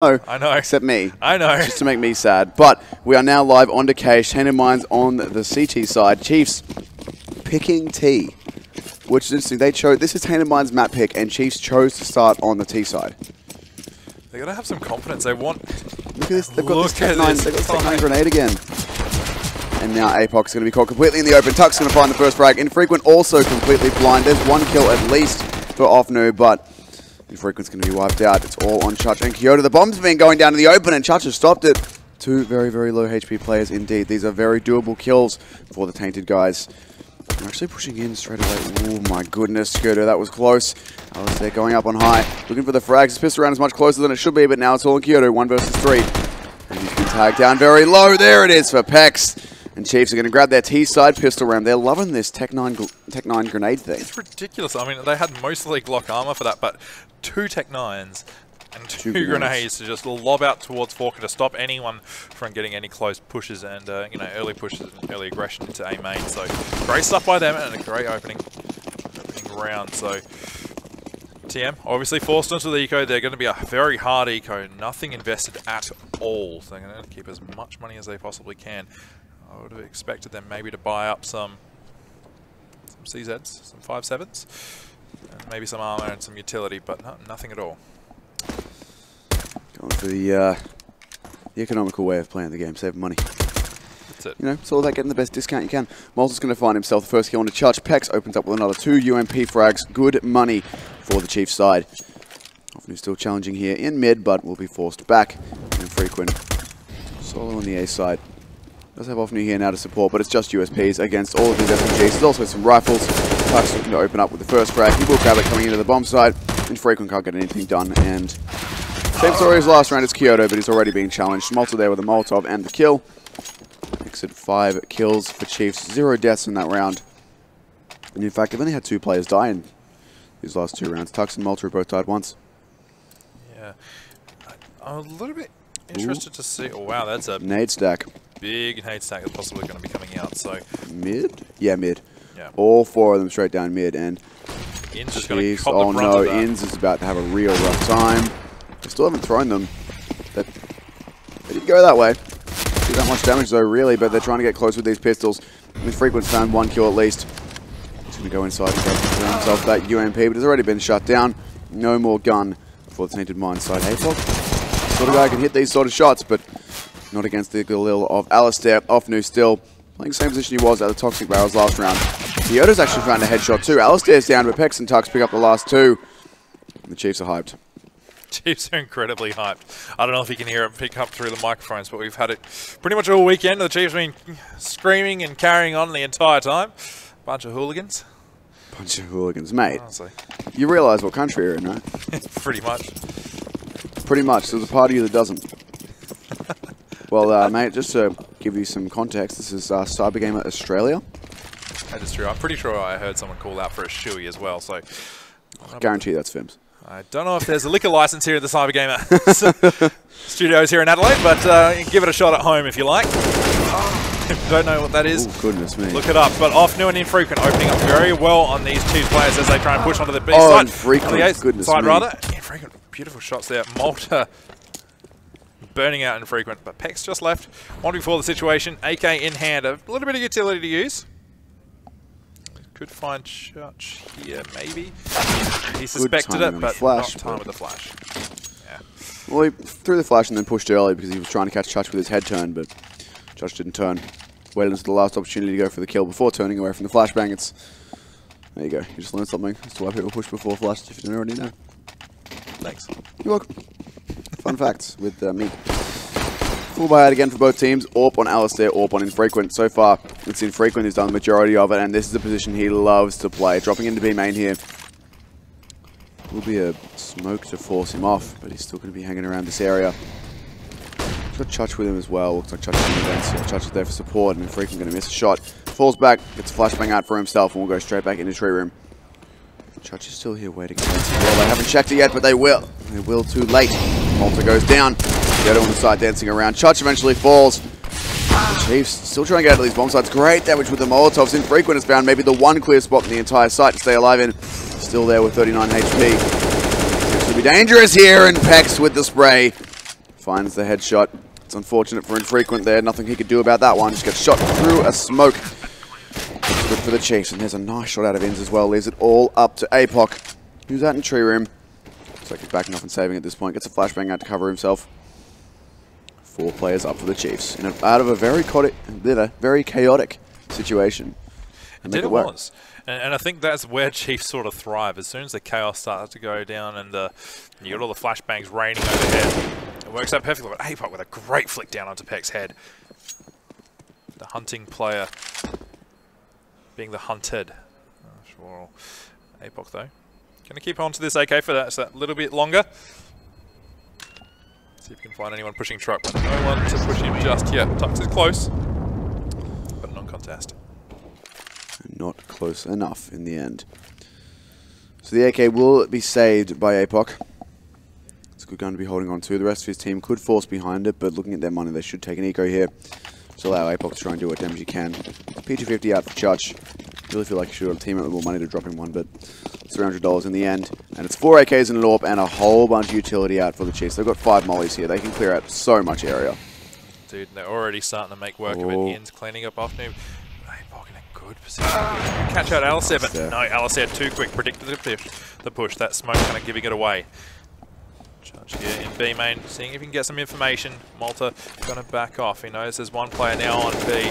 I know. Except me. I know. Just to make me sad. But we are now live on Cheifs. Tainted Minds on the CT side. Cheifs picking T, which is interesting. They chose, this is Tainted Minds map pick, and Cheifs chose to start on the T side. They're going to have some confidence. They want... Look at this. They've got this Tech 9. They've got this Tech 9 grenade again. And now APOC is going to be caught completely in the open. Tuck's going to find the first frag. Infrequent also completely blind. There's one kill at least for Offnu, but Infrequent's going to be wiped out. It's all on Chach and Kyoto. The bomb's been going down to the open, and Chach has stopped it. Two very, very low HP players indeed. These are very doable kills for the Tainted guys. They're actually pushing in straight away. Oh my goodness, Kyoto, that was close. They're going up on high, looking for the frags. His pistol round is much closer than it should be, but now it's all in Kyoto, 1 versus 3. And he's been tagged down very low. There it is for Pex. And Cheifs are going to grab their T-side pistol round. They're loving this Tech 9 grenade thing. It's ridiculous. I mean, they had mostly Glock armor for that, but 2 Tech 9s and two grenades to just lob out towards Forker to stop anyone from getting any close pushes and you know, early pushes and early aggression into A main. So great stuff by them and a great opening round. So TM obviously forced into the eco. They're going to be a very hard eco. Nothing invested at all. So they're going to keep as much money as they possibly can. I would have expected them maybe to buy up some CZs, some 5.7s, and maybe some armor and some utility, but nothing at all. Going for the economical way of playing the game, saving money. That's it. You know, it's all about getting the best discount you can. Malta's going to find himself the first kill on the Chach. Pex opens up with another 2 UMP frags. Good money for the Cheifs side. Often still challenging here in mid, but will be forced back. Infrequent. Solo on the A side. Does have Offnu here now to support, but it's just USPs against all of his SMGs. There's also some rifles. Tuck's looking to open up with the first frag. He will grab it coming into the bomb side. Infrequent can't get anything done, and same story as last round as Kyoto, but he's already being challenged. Malta there with a Molotov and the kill. Makes it 5 kills for Cheifs. 0 deaths in that round. And in fact, they've only had 2 players die in these last 2 rounds. Tux and Malta both died once. Yeah. I'm a little bit interested to see... Oh, wow, that's a... nade stack. Big nade stack that's possibly going to be coming out, so... Mid? Yeah, mid. Yeah. All 4 of them straight down mid, and... Inns is going to oh no, Inns is about to have a real rough time. They still haven't thrown them. They didn't go that way. Do that much damage though, really, but they're trying to get close with these pistols. Infrequent's found 1 kill at least. He's going to go inside and go for himself that UMP, but it's already been shut down. No more gun for the Tainted Minds side. APOC, sort of guy can hit these sort of shots, but not against the Galil of Alistair. Offnu still playing the same position he was at the Toxic Barrels last round. Kyoto's actually found a headshot too. Alistair's down, but Pex and Tux pick up the last 2. And the Cheifs are hyped. Cheifs are incredibly hyped. I don't know if you can hear it pick up through the microphones, but we've had it pretty much all weekend. The Cheifs have been screaming and carrying on the entire time. Bunch of hooligans. Bunch of hooligans. Mate, honestly, you realise what country you're in, right? Pretty much. Pretty much. There's a part of you that doesn't. Well, mate, just to give you some context, this is CyberGamer Australia. That is true. I'm pretty sure I heard someone call out for a shoey as well, so... I guarantee that's Fims. I don't know if there's a liquor license here at the CyberGamer studios here in Adelaide, but give it a shot at home if you like. If you don't know what that is, oh, goodness me. Look it up. But Offnu and Infrequent opening up very well on these 2 players as they try and push onto the B side. Infrequent, goodness side, me. rather. Infrequent, beautiful shots there. Malta burning out Infrequent, but Pex just left. 1v4 the situation. AK in hand, a little bit of utility to use. Could find Chach here, maybe. He suspected it, but not time with the flash. Yeah. Well, he threw the flash and then pushed early because he was trying to catch Chach with his head turn, but Chach didn't turn. Waited until the last opportunity to go for the kill before turning away from the flashbang. It's... There you go. You just learned something as to why people push before flash if you didn't already know. Thanks. You're welcome. Fun facts with me. Full buyout again for both teams. AWP on Alistair, AWP on Infrequent. So far, it's Infrequent who's done the majority of it, and this is the position he loves to play. Dropping into B main here. Will be a smoke to force him off, but he's still going to be hanging around this area. He's got Chach with him as well. Looks like Chach is in the vents. Yeah, Chach is there for support, and Infrequent going to miss a shot. Falls back, gets a flashbang out for himself, and will go straight back into tree room. Chach is still here waiting. Well, they haven't checked it yet, but they will. They will too late. Malta goes down. Kyoto on the side dancing around. Chach eventually falls. The Cheifs still trying to get out of these bomb sites. Great damage with the Molotovs. Infrequent has found maybe the 1 clear spot in the entire site to stay alive in. Still there with 39 HP. Seems to be dangerous here, and Pex with the spray. finds the headshot. It's unfortunate for Infrequent there. Nothing he could do about that one. Just gets shot through a smoke. It's good for the Cheifs, and there's a nice shot out of Inns as well. Leaves it all up to APOC, who's out in tree room. Looks like he's backing off and saving at this point. Gets a flashbang out to cover himself. 4 players up for the Cheifs. Out of a very chaotic situation. And it was. And I think that's where Cheifs sort of thrive. As soon as the chaos starts to go down and you got all the flashbangs raining overhead, it works out perfectly. But APOC with a great flick down onto Peck's head. The hunting player being the hunted. Sure. APOC though. Going to keep on to this AK for that little bit longer. See if you can find anyone pushing truck, but no one to push him just yet. Tux is close, but non-contest. Not close enough in the end. So the AK will be saved by APOC. It's a good gun to be holding on to. The rest of his team could force behind it, but looking at their money, they should take an eco here. Just allow APOC to try and do what damage he can. P250 out for Church. Really feel like he should have a teammate with more money to drop him one, but it's $300 in the end. And it's 4 AKs and an AWP and a whole bunch of utility out for the Cheifs. They've got 5 mollies here. They can clear out so much area. Dude, they're already starting to make work of it. Ian's cleaning up off noob. APOC in a good position. Catch out Alistair, but no, Alistair too quick. Predicted the push. That smoke kind of giving it away. Judge here in B main, seeing if he can get some information. Malta going to back off. He knows there's one player now on B.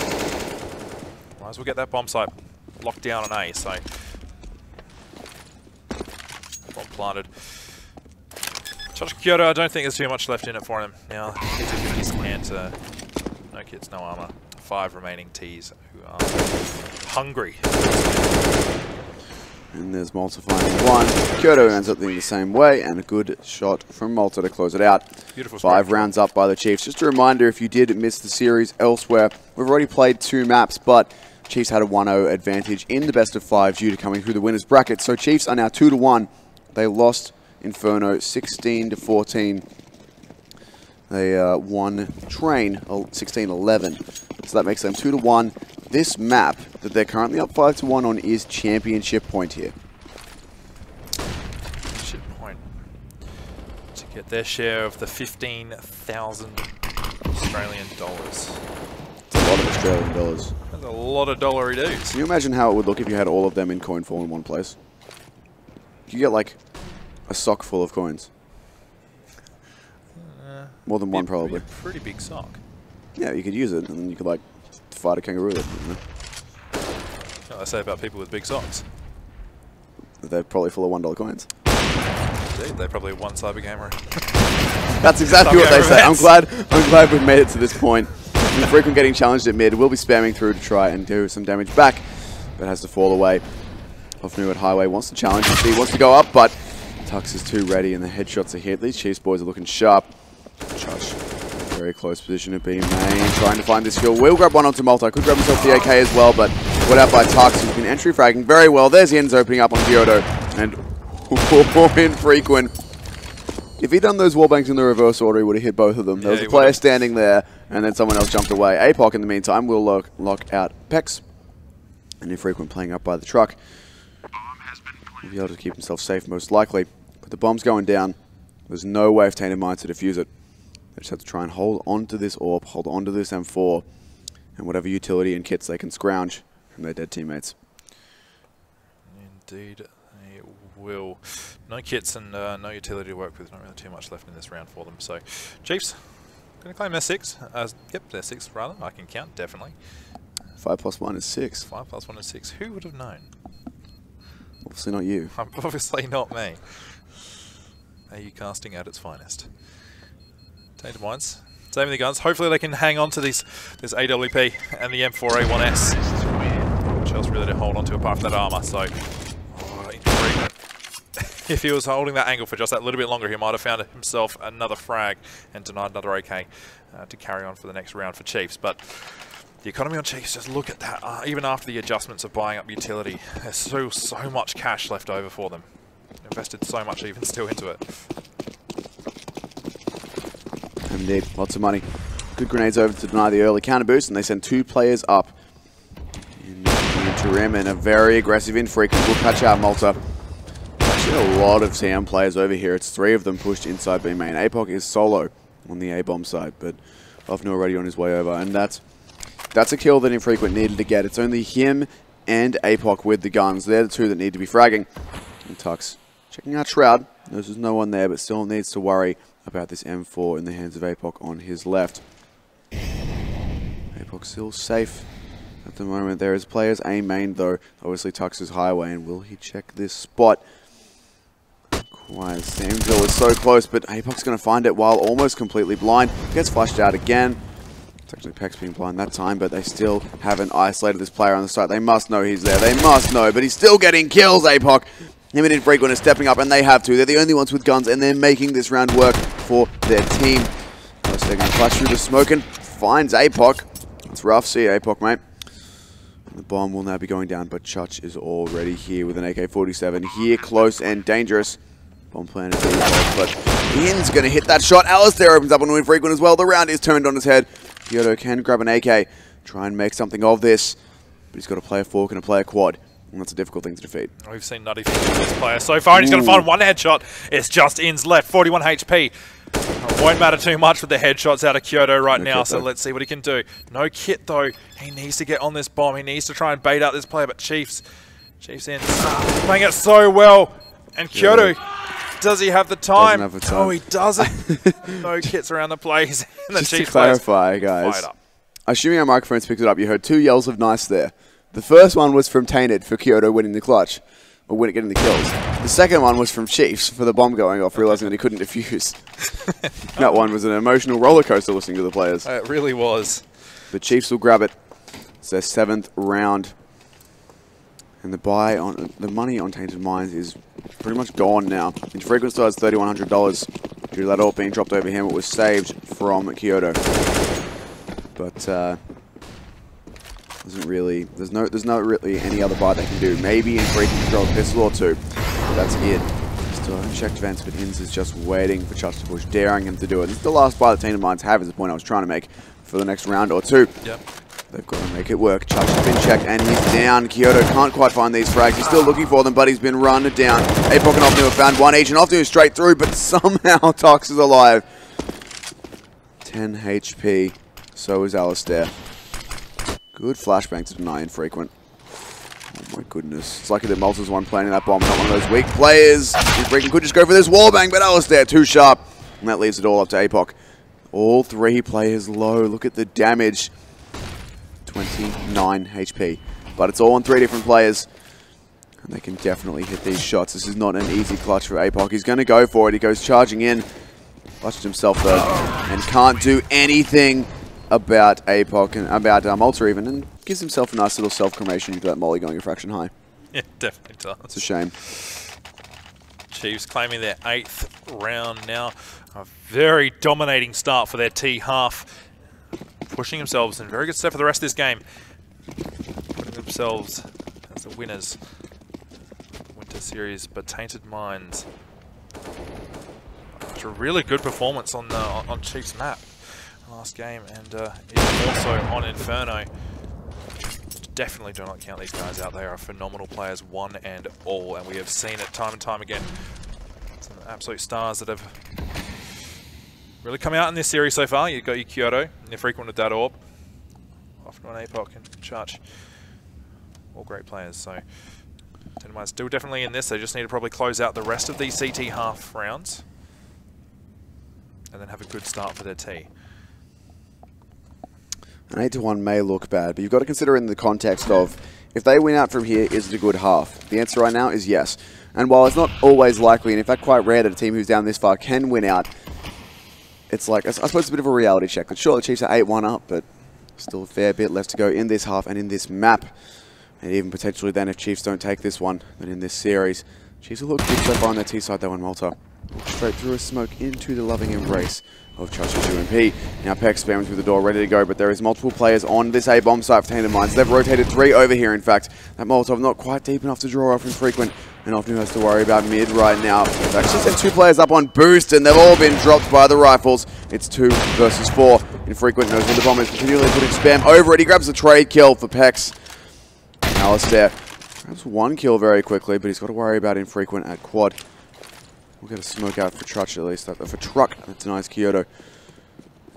Might as well get that bomb site locked down on A, so bomb planted. Josh Kyoto, I don't think there's too much left in it for him. Now, he's can't, no kits, no armor. 5 remaining Ts who are hungry. And there's Malta finding one. Kyoto ends up doing the same way, and a good shot from Malta to close it out. Beautiful. 5 rounds up by the Cheifs. Just a reminder, if you did miss the series elsewhere, we've already played 2 maps, but Cheifs had a 1-0 advantage in the best of 5 due to coming through the winners bracket. So Cheifs are now 2-1. They lost Inferno 16-14. They won Train 16-11. So that makes them 2-1. This map that they're currently up 5-1 on is championship point here. Championship point to get their share of the 15,000 Australian dollars. It's a lot of Australian dollars. That's a lot of dollary dues. Can you imagine how it would look if you had all of them in coin form in one place? You get like a sock full of coins. More than one, probably. Pretty big sock. Yeah, you could use it, and then you could like fight a kangaroo with it. You know? You know what I say about people with big socks? They're probably full of $1 coins. Indeed, they're probably one CyberGamer. That's exactly what they say. I'm glad we've made it to this point. Infrequent getting challenged at mid. Will be spamming through to try and do some damage back, but has to fall away. Hofnu at Highway wants to challenge. He wants to go up, but Tux is too ready, and the headshots are hit. These Cheifs boys are looking sharp. Josh, very close position to B main, trying to find this kill. Will grab one onto Malta. Could grab himself the AK as well, but put out by Tux, who's been entry fragging very well. There's the ends opening up on Kyoto, and Infrequent. If he'd done those wallbangs in the reverse order, he would have hit both of them. There was a player standing there, and then someone else jumped away. APOC, in the meantime, will lock out Pex. And Infrequent playing up by the truck. He'll be able to keep himself safe, most likely. But the bomb's going down. There's no way of Tainted Minds to defuse it. They just have to try and hold on to this AWP, hold on to this M4, and whatever utility and kits they can scrounge from their dead teammates. Indeed, they will. No kits and no utility to work with. Not really too much left in this round for them. So, Cheifs, going to claim their 6. Yep, their 6 rather. I can count, definitely. 5 plus 1 is 6. 5 plus 1 is 6. Who would have known? Obviously not you. Obviously not me. AU casting at its finest. Tainted Minds. Saving the guns. Hopefully they can hang on to this AWP and the M4A1S. Which else really to hold on to apart from that armor. So, if he was holding that angle for just that little bit longer, he might have found himself another frag and denied another AK to carry on for the next round for Cheifs. But the economy on Cheifs, just look at that. Even after the adjustments of buying up utility, there's so much cash left over for them. Invested so much even still into it. Indeed, lots of money. Good grenades over to deny the early counter boost, and they send 2 players up in the interim, and a very aggressive Infrequent will catch out Malta. Actually a lot of TM players over here. It's 3 of them pushed inside B main. APOC is solo on the A-bomb side, but Ofnu already on his way over, and that's a kill that Infrequent needed to get. It's only him and APOC with the guns. They're the two that need to be fragging. And Tux checking out Shroud. There's no one there, but still needs to worry about this M4 in the hands of APOC on his left. APOC still safe at the moment. There is players A main though. Obviously Tux's highway, and will he check this spot? Quiet. Samville is so close, but APOC's going to find it while almost completely blind. Gets flushed out again. It's actually Pex being blind that time, but they still haven't isolated this player on the site. They must know he's there. They must know, but he's still getting kills, APOC. Him and Infrequent are stepping up, and they have to. They're the only ones with guns, and they're making this round work for their team. They're going to flash through the smoke and finds APOC. It's rough. See you, APOC, mate. And the bomb will now be going down, but Chuch is already here with an AK-47. Here, close and dangerous. Bomb plan is but In's going to hit that shot. Alistair opens up on Infrequent as well. The round is turned on his head. Kyoto can grab an AK, try and make something of this, but he's got to play a fork and a play a quad, and that's a difficult thing to defeat. We've seen nutty things from this player so far, and he's going to find one headshot. It's just In's left, 41 HP. It won't matter too much with the headshots out of Kyoto right now, so let's see what he can do. No kit though. He needs to get on this bomb. He needs to try and bait out this player, but Cheifs in, playing it so well, and Kyoto. Does he have the time? Doesn't have the time. No, he doesn't. No kits around the place. And the Just to clarify, guys, assuming our microphones picked it up, you heard two yells of nice there. The first one was from Tainted for Kyoto winning the clutch, or getting the kills. The second one was from Cheifs for the bomb going off, realizing that he couldn't defuse. That one was an emotional roller coaster listening to the players. It really was. The Cheifs will grab it. It's their 7th round. And the money on Tainted Mines is pretty much gone now. Infrequent still has $3,100 due to that ult being dropped over him. It was saved from Kyoto, but there's not really any other buy they can do. Maybe Infrequent can throw a pistol or two. That's it. Still haven't checked vents, but Inz is just waiting for Chuch to push, daring him to do it. This is the last buy that Tainted Mines have. Is the point I was trying to make for the next round or two. Yep. They've got to make it work. Chuch has been checked and he's down. Kyoto can't quite find these frags. He's still looking for them, but he's been run down. APOC and Ofnu have found one each, and Ofnu is straight through, but somehow Tux is alive. 10 HP. So is Alistair. Good flashbang to deny Infrequent. Oh my goodness. It's lucky that Malta's one playing that bomb, not one of those weak players. Infrequent could just go for this wallbang, but Alistair too sharp. And that leaves it all up to APOC. All three players low. Look at the damage. 29 HP. But it's all on 3 different players. And they can definitely hit these shots. This is not an easy clutch for APOC. He's going to go for it. He goes charging in. Clutched himself though. And can't do anything about APOC and about Malta even. And gives himself a nice little self-cremation due to that molly going a fraction high. Yeah, definitely does. It's a shame. Cheifs claiming their 8th round now. A very dominating start for their T half. Pushing themselves in a very good step for the rest of this game. Putting themselves as the winners of Winter Series, but Tainted Mines. It's a really good performance on Cheifs map last game, and even also on Inferno. Definitely do not count these guys out. They are phenomenal players, one and all, and we have seen it time and time again. Some absolute stars that have really come out in this series so far. You've got your Kyoto, Infrequent with that orb. Often on APOC and Chuch. All great players, so Tainted Mines still definitely in this. They just need to probably close out the rest of these CT half rounds. And then have a good start for their T. An 8-1 may look bad, but you've got to consider in the context of, if they win out from here, is it a good half? The answer right now is yes. And while it's not always likely, and in fact quite rare that a team who's down this far can win out, it's like, I suppose it's a bit of a reality check. Sure, the Chiefs are 8-1 up, but still a fair bit left to go in this half and in this map. And even potentially then, if Chiefs don't take this one, then in this series, Chiefs will look good so far on their T side though in Malta. Straight through a smoke into the loving embrace of Chuch's UMP. Now Pex spams through the door, ready to go, but there is multiple players on this A-bomb site for Tainted Mines. They've rotated 3 over here, in fact. That Molotov not quite deep enough to draw off Infrequent, and Ofnu has to worry about mid right now. They've actually sent 2 players up on boost, and they've all been dropped by the rifles. It's 2 versus 4. Infrequent knows where the bomb is, continually putting spam over it. He grabs the trade kill for Pex. And Alistair grabs 1 kill very quickly, but he's got to worry about Infrequent at quad. We'll get a smoke out for Truck at least, for Truck. That denies Kyoto.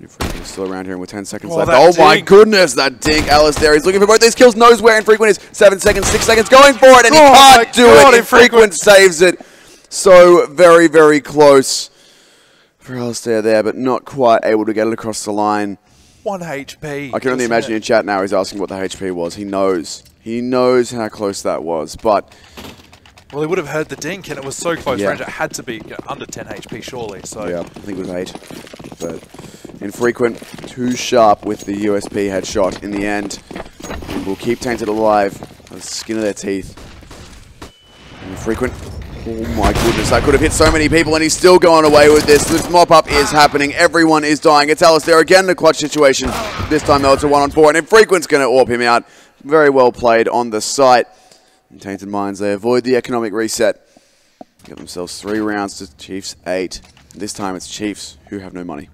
Infrequent is still around here and with 10 seconds Oh, left. that Oh my dink. goodness, that dink. Alistair, he's looking for both these kills. Knows where Infrequent is. 7 seconds, 6 seconds, going for it, and he Oh my can't do God, it. Infrequent saves it. So very, very close for Alistair there, but not quite able to get it across the line. 1 HP. I can only imagine in chat now he's asking what the HP was. He knows. He knows how close that was, but... Well, he would have heard the dink, and it was so close Yeah. range. It had to be under 10 HP, surely. So Yeah, I think it was 8. But Infrequent, too sharp with the USP headshot in the end. And will keep Tainted alive by the skin of their teeth. Infrequent. Oh my goodness, that could have hit so many people, and he's still going away with this. The mop-up is happening. Everyone is dying. It's Alistair again in a clutch situation. This time, though, it's a 1-on-4, and Infrequent's going to AWP him out. Very well played on the site. And Tainted Minds, they avoid the economic reset. Get themselves 3 rounds to Cheifs 8. This time it's Cheifs who have no money.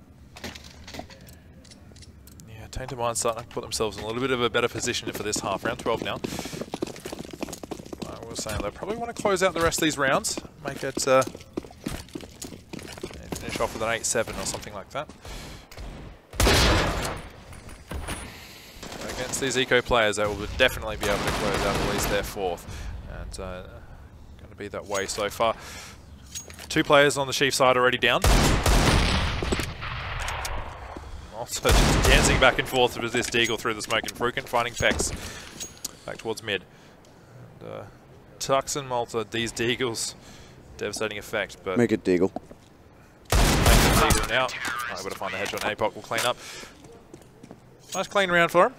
yeah, Tainted Minds starting to put themselves in a little bit of a better position for this half. Round 12 now. I was saying they probably want to close out the rest of these rounds. Make it finish off with an 8-7 or something like that. Against these eco players, they will definitely be able to close out at least their 4th. And going to be that way so far. 2 players on the Cheifs side already down. Also just dancing back and forth with this Deagle through the smoke, and Infrequent finding Pex back towards mid. And, Tux and Malta, these Deagles, devastating effect, but... Make it Deagle. Make it Deagle now. Able to find the headshot, and APOC will clean up. Nice clean round for him.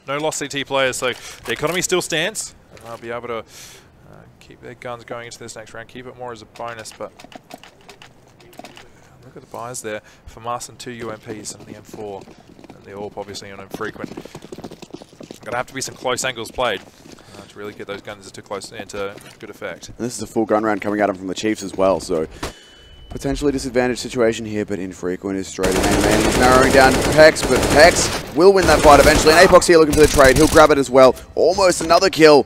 No lost CT players, so the economy still stands. And they'll be able to keep their guns going into this next round, keep it more as a bonus, but look at the buys there. For Marston, 2 UMPs and the M4, and the AWP obviously on Infrequent. Gonna have to be some close angles played to really get those guns into good effect. And this is a full gun round coming at him from the Cheifs as well, so potentially disadvantaged situation here, but Infrequent is straight in, man. He's narrowing down Pex, but Pex will win that fight eventually. And APOC's here looking for the trade. He'll grab it as well. Almost another kill.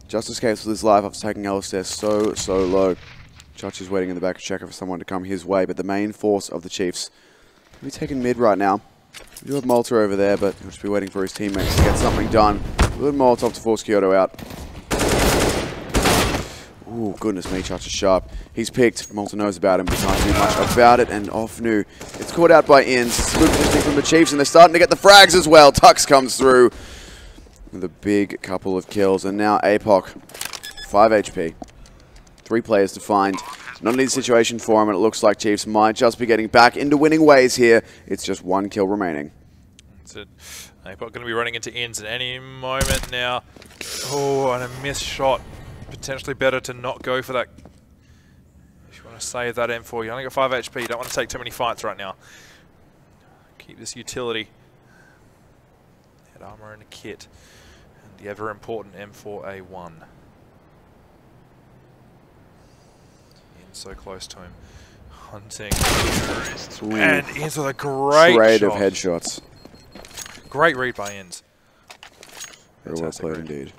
Just escapes with his life after taking Alistair so low. Church is waiting in the back to check for someone to come his way, but the main force of the Cheifs will be taking mid right now. We do have Malta over there, but he'll just be waiting for his teammates to get something done. Good Molotov to force Kyoto out. Ooh, goodness me, Church is sharp. He's picked. Malta knows about him, but can't do much about it. And off new. It's caught out by Inns. Good positioning from the Cheifs, and they're starting to get the frags as well. Tux comes through with a big couple of kills. And now APOC, 5 HP. 3 players to find. Not an easy situation for him, and it looks like Cheifs might just be getting back into winning ways here. It's just 1 kill remaining. That's it. APOC going to be running into Inns at any moment now. Oh, and a missed shot. Potentially better to not go for that. If you want to save that M4, you only got 5 HP. You don't want to take too many fights right now. Keep this utility. Head armor and a kit. And the ever important M4A1. In so close to him. Hunting. Ooh. And Inns with a great Trade shot. of headshots. Great read by Inns. Very well played indeed.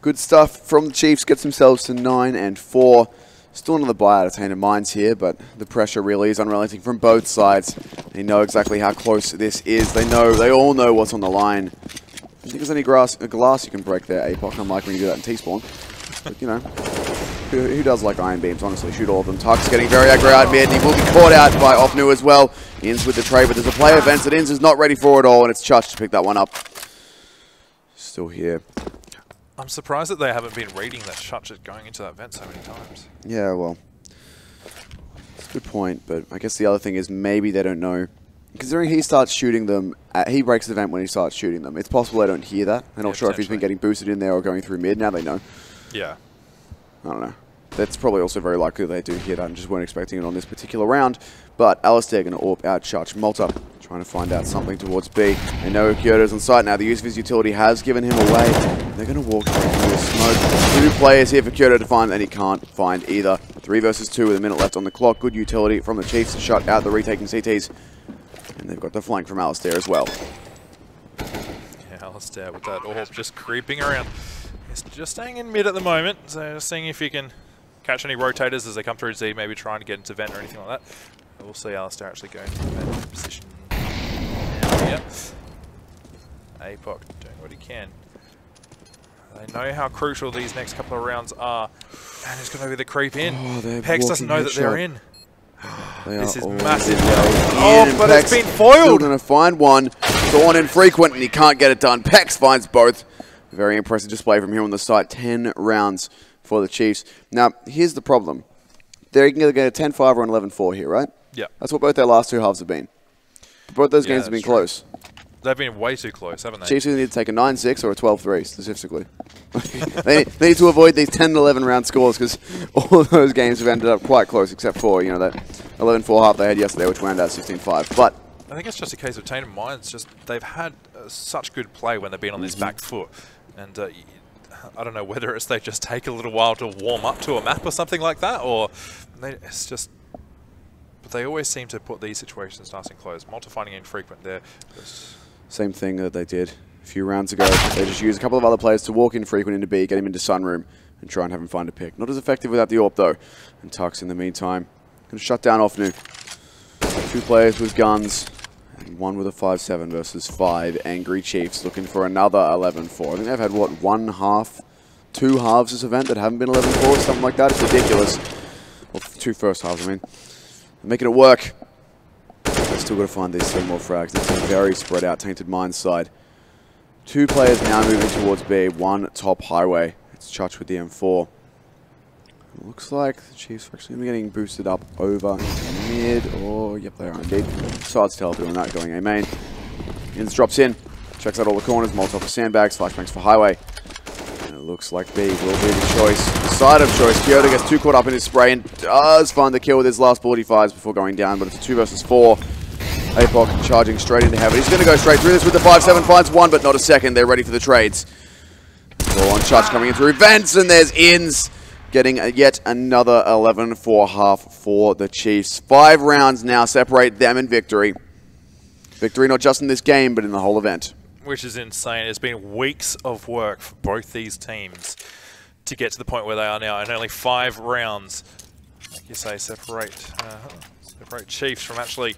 Good stuff from the Cheifs. Gets themselves to 9 and 4. Still another buy out of Tainted Minds here, but the pressure really is unrelenting from both sides. They know exactly how close this is. They all know what's on the line. I think there's any glass you can break there, APOC. Unlike when you do that in T-spawn. But, you know, who does like iron beams, honestly? Shoot all of them. Tux getting very aggro out mid, and he will be caught out by Offnu as well. Inns with the trade, but there's a player event that Inns is not ready for at all, and it's Chutch to pick that one up. Still here. I'm surprised that they haven't been reading that Chutch is going into that vent so many times. Yeah, well, it's a good point, but I guess the other thing is maybe they don't know. Considering he starts shooting them, he breaks the vent when he starts shooting them. It's possible they don't hear that. They're not sure if he's been getting boosted in there or going through mid. Now they know. Yeah. I don't know. That's probably also very likely they do hear that and just weren't expecting it on this particular round. But Alistair going to AWP out Chutch. Malta trying to find out something towards B. They know Kyoto's on site now. The use of his utility has given him away. They're going to walk into the smoke. 2 players here for Kyoto to find, and he can't find either. 3 versus 2 with a minute left on the clock. Good utility from the Cheifs to shut out the retaking CTs. And they've got the flank from Alistair as well. Yeah, Alistair with that AWP just creeping around. He's just staying in mid at the moment, so just seeing if he can catch any rotators as they come through Z, maybe trying to get into vent or anything like that. We'll see Alistair actually going to that position. Yep. AOC doing what he can. They know how crucial these next couple of rounds are. And it's going to be the creep in. Pex doesn't know that they're in. This is massive. Oh, but it's been foiled! Still going to find one. Dawn infrequent, and he can't get it done. Pex finds both. Very impressive display from here on the site. 10 rounds for the Chiefs. Now, here's the problem. They're going to get a 10-5 or an 11-4 here, right? Yeah. That's what both their last two halves have been. Both those games have been close. They've been way too close, haven't they? Chiefs either need to take a 9-6 or a 12-3, statistically. they need to avoid these 10-11 round scores because all of those games have ended up quite close, except for, you know, that 11-4 half they had yesterday, which wound out 16-5. But I think it's just a case of Tainted Minds. Just they've had such good play when they've been on this back foot, and I don't know whether it's they just take a little while to warm up to a map or something like that, or it's just. But they always seem to put these situations nice and close. Malta finding infrequent there. Same thing that they did a few rounds ago. They just used a couple of other players to walk infrequent into B, get him into Sunroom, and try and have him find a pick. Not as effective without the AWP though. And Tux in the meantime going to shut down Offnu. 2 players with guns, and 1 with a 5-7 versus 5 angry Chiefs looking for another 11-4. I think they've had, what, 1 half, 2 halves this event that haven't been 11-4 or something like that. It's ridiculous. Well, 2 first halves, I mean. They're making it work. They've still got to find these 3 more frags. It's a very spread out Tainted Minds side. 2 players now moving towards B, 1 top highway. It's Chuch with the M4. It looks like the Chiefs are actually getting boosted up over mid, or yep, they are indeed. Sides tell doing that, going A main. Ins drops in, checks out all the corners, Molotov for sandbags, flashbangs for highway. And it looks like B will be the choice. The side of choice. Kyoto gets too caught up in his spray and does find the kill with his last 45s before going down, but it's a 2 versus 4. AOC charging straight into heaven. He's going to go straight through this with the 5-7, finds 1, but not a second. They're ready for the trades. Ball on Chuch coming in through vents, and there's Ins. Getting yet another 11-4 half for the Chiefs. 5 rounds now separate them and victory. Victory not just in this game, but in the whole event. Which is insane. It's been weeks of work for both these teams to get to the point where they are now, and only 5 rounds, like you say, separate Chiefs from actually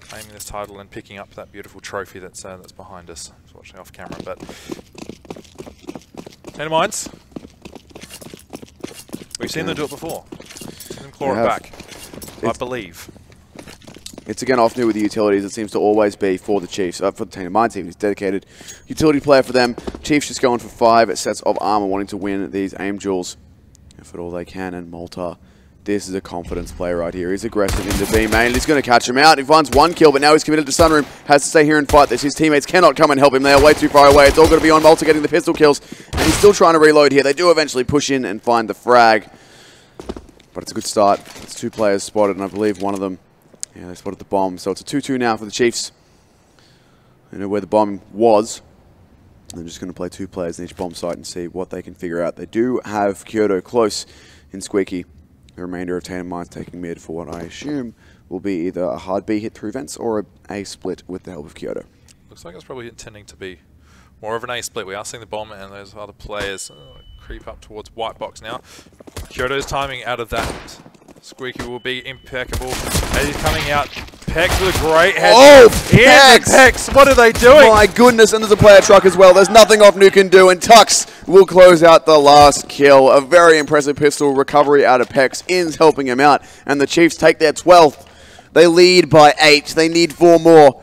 claiming this title and picking up that beautiful trophy that's behind us. I was watching off camera, but Tainted Minds. We've seen them do it before. Seen them claw it back, I believe. It's again Offnu with the utilities. It seems to always be for the Chiefs, for the Tainted Minds team. He's dedicated utility player for them. Chiefs just going for 5 sets of armor, wanting to win these aim duels if at all they can. And Malta, this is a confidence play right here. He's aggressive into B main. He's going to catch him out. He finds 1 kill, but now he's committed to Sunroom. Has to stay here and fight this. His teammates cannot come and help him. They are way too far away. It's all going to be on Malta getting the pistol kills. And he's still trying to reload here. They do eventually push in and find the frag. But it's a good start. It's 2 players spotted, and I believe one of them, yeah, they spotted the bomb. So it's a 2-2 now for the Chiefs. They know where the bomb was. They're just going to play 2 players in each bomb site and see what they can figure out. They do have Kyoto close in Squeaky. The remainder of Tainted Minds taking mid for what I assume will be either a hard B hit through vents or a split with the help of Kyoto. Looks like it's probably intending to be more of an A split. We are seeing the bomb and those other players creep up towards white box now. Kyoto's timing out of that. Squeaky will be impeccable. As he's coming out, Pex with a great head. Oh, Pex! What are they doing? My goodness, and there's a player truck as well. There's nothing Offnu can do, and Tux will close out the last kill. A very impressive pistol recovery out of Pex. Ins helping him out, and the Chiefs take their 12th. They lead by 8. They need 4 more.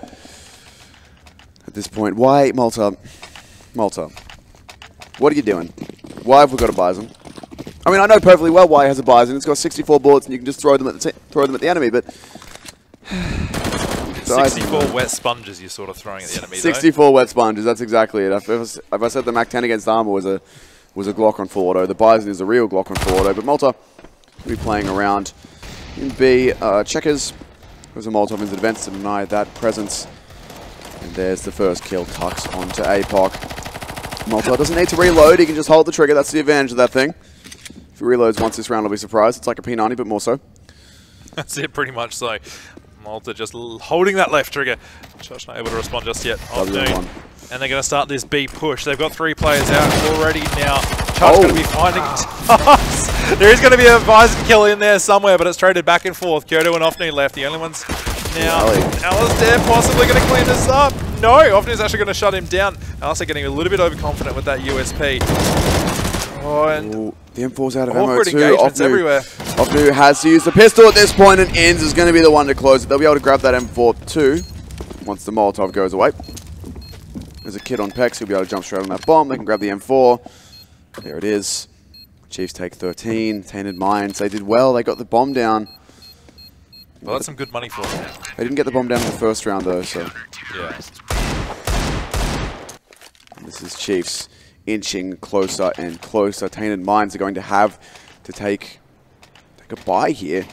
At this point, why Malta? Malta, what are you doing? Why have we got a Bison? I mean, I know perfectly well why he has a Bison. It's got 64 bullets, and you can just throw them at the enemy. But 64 wet sponges you're sort of throwing at the enemy. 64 wet sponges. That's exactly it. If I said the Mac 10 against armor was a Glock on full auto, the Bison is a real Glock on full auto. But Malta will be playing around in B. Checkers. There's a Molotov into defense to deny that presence. And there's the first kill. Tux onto AOC. Malta doesn't need to reload. He can just hold the trigger. That's the advantage of that thing. If he reloads once this round, I'll be surprised. It's like a P90, but more so. That's it, pretty much so. Malta just holding that left trigger. Josh not able to respond just yet. And they're going to start this B push. They've got 3 players out already now. Chuck's going to be finding Tux. There is going to be a Bison kill in there somewhere, but it's traded back and forth. Kyoto and Ofnu left. The only ones now. Alistair possibly going to clean this up. No, Ofnu's actually going to shut him down. Alistair getting a little bit overconfident with that USP. Oh, and the M4's out of ammo too. Ofnu has to use the pistol at this point, and Inns is going to be the one to close it. They'll be able to grab that M4 too once the Molotov goes away. There's a kid on Pex who'll be able to jump straight on that bomb. They can grab the M4. There it is. Chiefs take 13. Tainted Minds. They did well. They got the bomb down. Well, that's some good money for them. They didn't get the bomb down in the first round though, so. Yeah. And this is Chiefs inching closer and closer. Tainted Minds are going to have to take a buy here.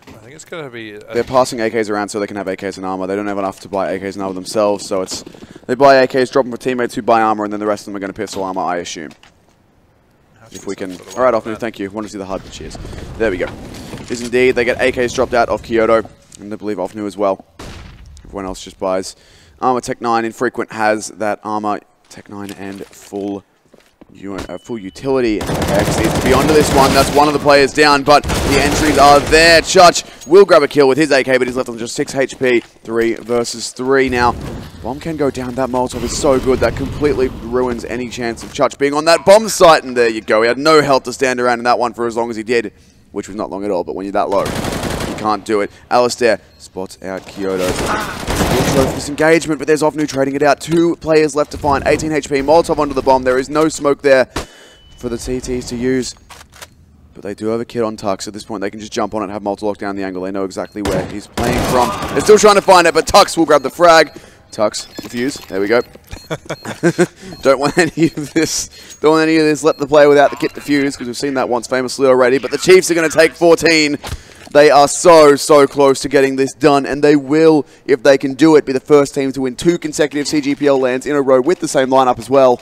I think it's going to be... They're passing AKs around so they can have AKs and armor. They don't have enough to buy AKs and armor themselves, so it's... They buy AKs, drop them for teammates who buy armor, and then the rest of them are going to pistol armor, I assume. If we can... Alright, Ofnu, thank you. Want to see the HUD? Cheers. There we go. Is indeed. They get AKs dropped out of Kyoto, and I believe Ofnu as well. Everyone else just buys armor. Tech 9 Infrequent has that armor. Tech 9 and full utility. X needs to be onto this one. That's one of the players down, but the entries are there. Chutch will grab a kill with his AK, but he's left on just 6 HP. 3 versus 3 now. Bomb can go down. That Molotov is so good. That completely ruins any chance of Chutch being on that bomb site. And there you go. He had no health to stand around in that one for as long as he did, which was not long at all, but when you're that low, you can't do it. Alistair spots out Kyoto. We'll go for this engagement, but there's Ofnu trading it out. 2 players left to find. 18 HP. Molotov onto the bomb. There is no smoke there for the CTs to use. But they do have a kid on Tux. At this point, they can just jump on it and have Molotov lock down the angle. They know exactly where he's playing from. They're still trying to find it, but Tux will grab the frag. Tux, defuse. There we go. Don't want any of this. Don't want any of this. Let the play without the kit defuse, because we've seen that once famously already. But the Chiefs are going to take 14. They are so close to getting this done, and they will, if they can do it, be the first team to win 2 consecutive CGPL lands in a row with the same lineup as well.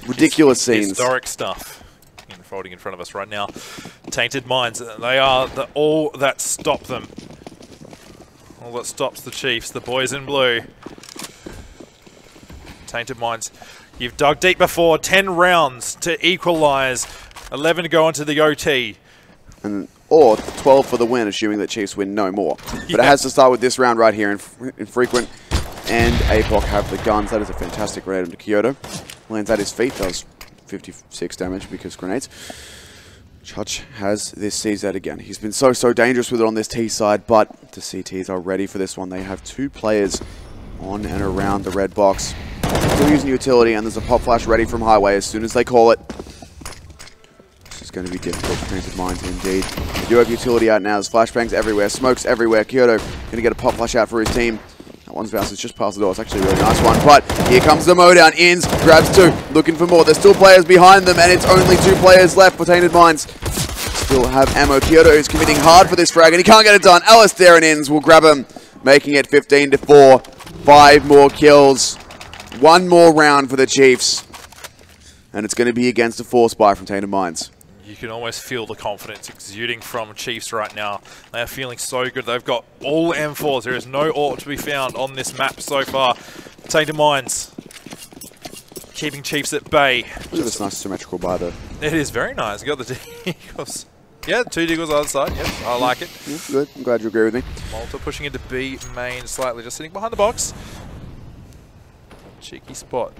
Ridiculous scenes. Historic stuff unfolding in front of us right now. Tainted Minds, they are all that stop them. All that stops the Chiefs, the boys in blue. Tainted Minds, you've dug deep before. 10 rounds to equalize. 11 to go onto the OT. Or 12 for the win, assuming that Chiefs win no more. But it has to start with this round right here. Infrequent and APOC have the guns. That is a fantastic grenade to Kyoto. Lands at his feet, does 56 damage because grenades. Chutch has this CZ again. He's been so dangerous with it on this T side, but the CTs are ready for this one. They have 2 players on and around the red box. Still using utility, and there's a pop flash ready from Highway as soon as they call it. It's going to be difficult for Tainted Minds indeed. They do have utility out now. There's flashbangs everywhere, smokes everywhere. Kyoto going to get a pop flash out for his team. That one's bounces just past the door. It's actually a really nice one. But here comes the mowdown. Inns grabs 2, looking for more. There's still players behind them, and it's only 2 players left for Tainted Minds. Still have ammo. Kyoto is committing hard for this frag, and he can't get it done. Alistair and Inns will grab him, making it 15-4. 5 more kills. 1 more round for the Chiefs. And it's going to be against a force buy from Tainted Minds. You can almost feel the confidence exuding from Chiefs right now. They are feeling so good. They've got all M4s. There is no AUT to be found on this map so far. Tainted Minds keeping Chiefs at bay. Look at this nice symmetrical buy though. It is very nice. You got the deagles. Yeah, 2 deagles on the side. Yep, I like it. Yeah, good. I'm glad you agree with me. Malta pushing into B main slightly, just sitting behind the box. Cheeky spot.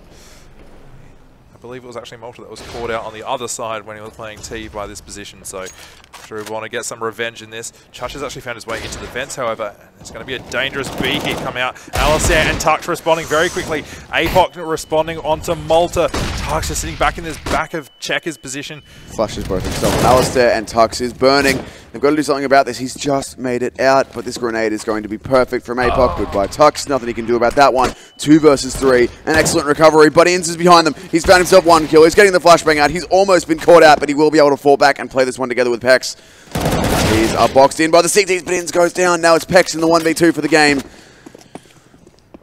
I believe it was actually Malta that was caught out on the other side when he was playing T by this position, so I'm sure we want to get some revenge in this. Chutch has actually found his way into the vents, however, and it's going to be a dangerous B hit come out. Alistair and Tux responding very quickly. APOC responding onto Malta. Tux is sitting back in this back of Checker's position. Flushes both himself. Alistair and Tux is burning. They've got to do something about this. He's just made it out, but this grenade is going to be perfect from APOC. Goodbye, Tux. Nothing he can do about that one. 2 versus 3. An excellent recovery, but Inns is behind them. He's found himself 1 kill. He's getting the flashbang out. He's almost been caught out, but he will be able to fall back and play this one together with Pex. These are boxed in by the CTs, but Inns goes down. Now it's Pex in the 1v2 for the game.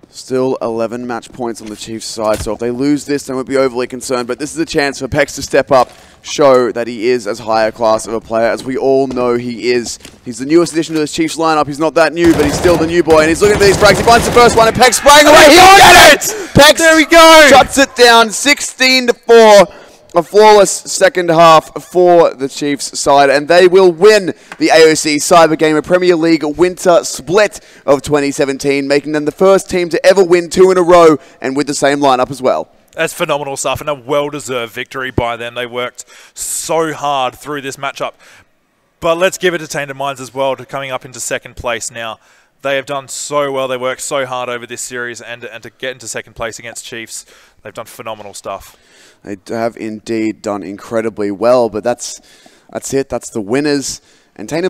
Still 11 match points on the Chiefs side, so if they lose this, they won't be overly concerned. But this is a chance for Pex to step up, show that he is as high a class of a player as we all know he is. He's the newest addition to this Chiefs lineup. He's not that new, but he's still the new boy, and he's looking for these frags. He finds the first one, and Pex spraying away. He'll get it! Pex, there we go! Shuts it down, 16-4. a flawless second half for the Cheifs side, and they will win the AOC CyberGamer Premier League Winter Split of 2017, making them the first team to ever win 2 in a row, and with the same lineup as well. That's phenomenal stuff, and a well-deserved victory by them. They worked so hard through this matchup. But let's give it to Tainted Minds as well, to coming up into second place now. They have done so well. They worked so hard over this series, and to get into second place against Cheifs, they've done phenomenal stuff. They have indeed done incredibly well, but that's it. That's the winners. And Tainted